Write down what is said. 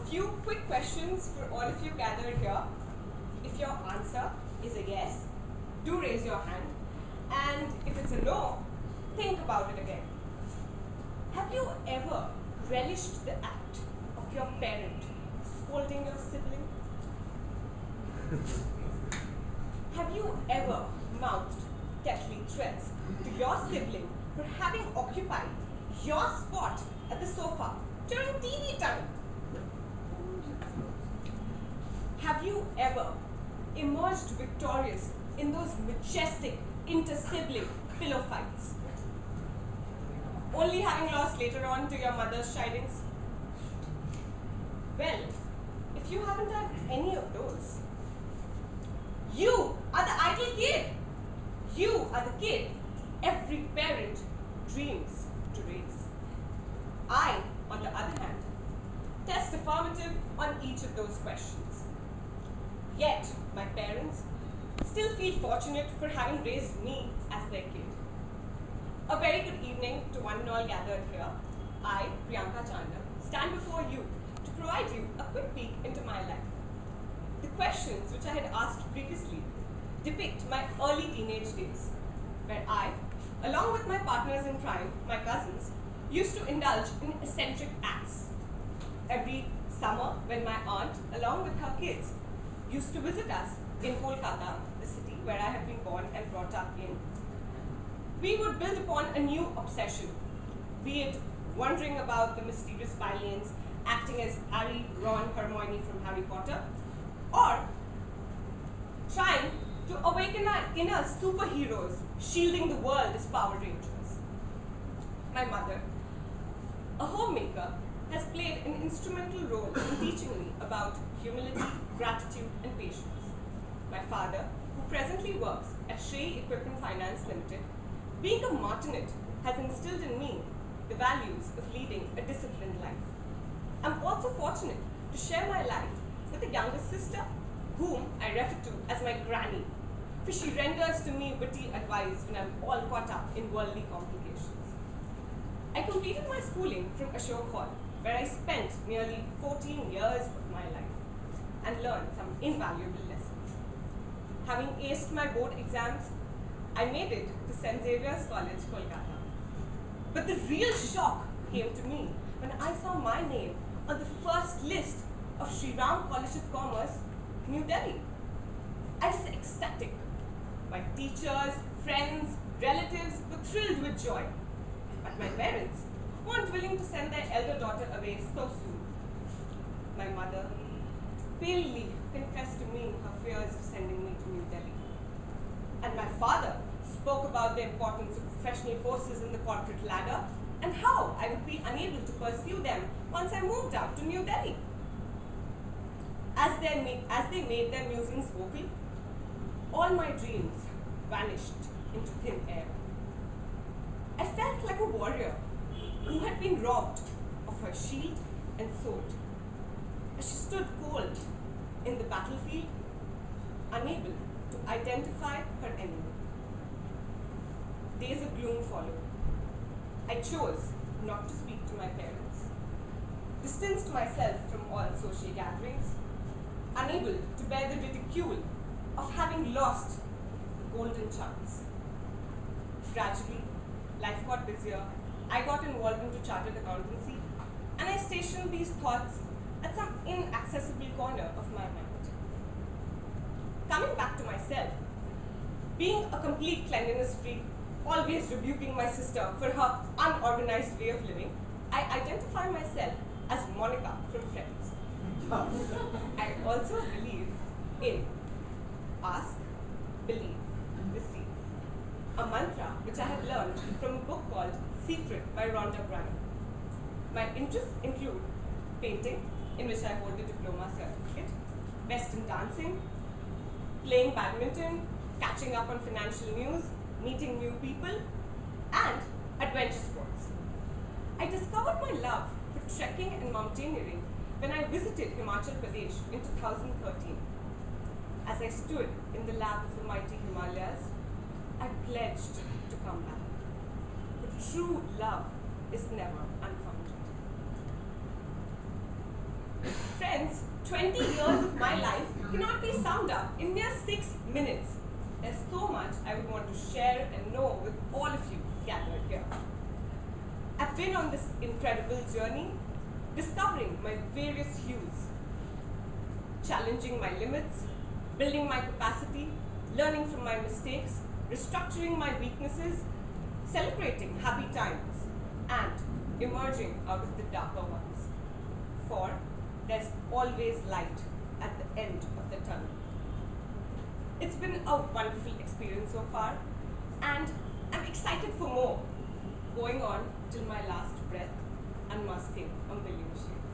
few quick questions for all of you gathered here. If your answer is a yes, do raise your hand. And if it's a no, think about it again. Have you ever relished the act of your parent scolding your sibling? Have you ever mouthed deathly threats to your sibling for having occupied your spot at the sofa during TV time? Have you ever emerged victorious in those majestic inter-sibling pillow fights, only having lost later on to your mother's chidings? Well, if you haven't done any of those, you are the ideal kid. You are the kid every parent dreams to raise. I, on the other hand, test affirmative on each of those questions. Yet, my parents still feel fortunate for having raised me as their kid. A very good evening to one and all gathered here. I, Priyanka Chandak, stand before you to provide you a quick peek into my life. The questions which I had asked previously depict my early teenage days, where I, along with my partners in crime, my cousins, used to indulge in eccentric acts. Every summer, when my aunt, along with her kids, used to visit us in Kolkata, the city where I have been born and brought up in, we would build upon a new obsession, be it wondering about the mysterious billions, acting as Harry, Ron, Hermione from Harry Potter, or trying to awaken our inner superheroes, shielding the world as Power Rangers. My mother, a homemaker, has played an instrumental role in teaching me about humility, gratitude, and patience. My father, who presently works at Shrey Equipment Finance Limited, being a Martinet, has instilled in me the values of leading a disciplined life. I'm also fortunate to share my life with a younger sister, whom I refer to as my granny, for she renders to me witty advice when I'm all caught up in worldly complications. I completed my schooling from Ashok Hall, where I spent nearly 14 years of my life and learned some invaluable lessons. Having aced my board exams, I made it to St. Xavier's College, Kolkata. But the real shock came to me when I saw my name on the first list of Sri Ram College of Commerce, New Delhi. I was ecstatic. My teachers, friends, relatives were thrilled with joy. But my parents weren't willing to send their elder daughter away so soon. My mother palely confessed to me her fears of sending me to New Delhi. And my father spoke about the importance of professional courses in the corporate ladder and how I would be unable to pursue them once I moved out to New Delhi. As they made their musings vocal, all my dreams vanished into thin air. I felt like a warrior who had been robbed of her shield and sword, as she stood cold in the battlefield, unable to identify her enemy. Days of gloom followed. I chose not to speak to my parents, distanced myself from all social gatherings, unable to bear the ridicule of having lost the golden chance. Gradually, life got busier. I got involved into chartered accountancy, and I stationed these thoughts at some inaccessible corner of my mind. Coming back to myself, being a complete cleanliness freak, always rebuking my sister for her unorganized way of living, I identify myself as Monica from Friends. I also believe in ask, believe, receive, a mantra which I had learned from a book called Secret by Rhonda Byrne. My interests include painting, in which I hold a diploma certificate, Western dancing, playing badminton, catching up on financial news, meeting new people, and adventure sports. I discovered my love for trekking and mountaineering when I visited Himachal Pradesh in 2013. As I stood in the lap of the mighty Himalayas, I pledged to come back. For true love is never unfounded. 20 years of my life cannot be summed up in mere 6 minutes. There's so much I would want to share and know with all of you gathered here. I've been on this incredible journey, discovering my various hues, challenging my limits, building my capacity, learning from my mistakes, restructuring my weaknesses, celebrating happy times, and emerging out of the darker ones. For there's always light at the end of the tunnel. It's been a wonderful experience so far, and I'm excited for more, going on till my last breath, unmasking a million shades.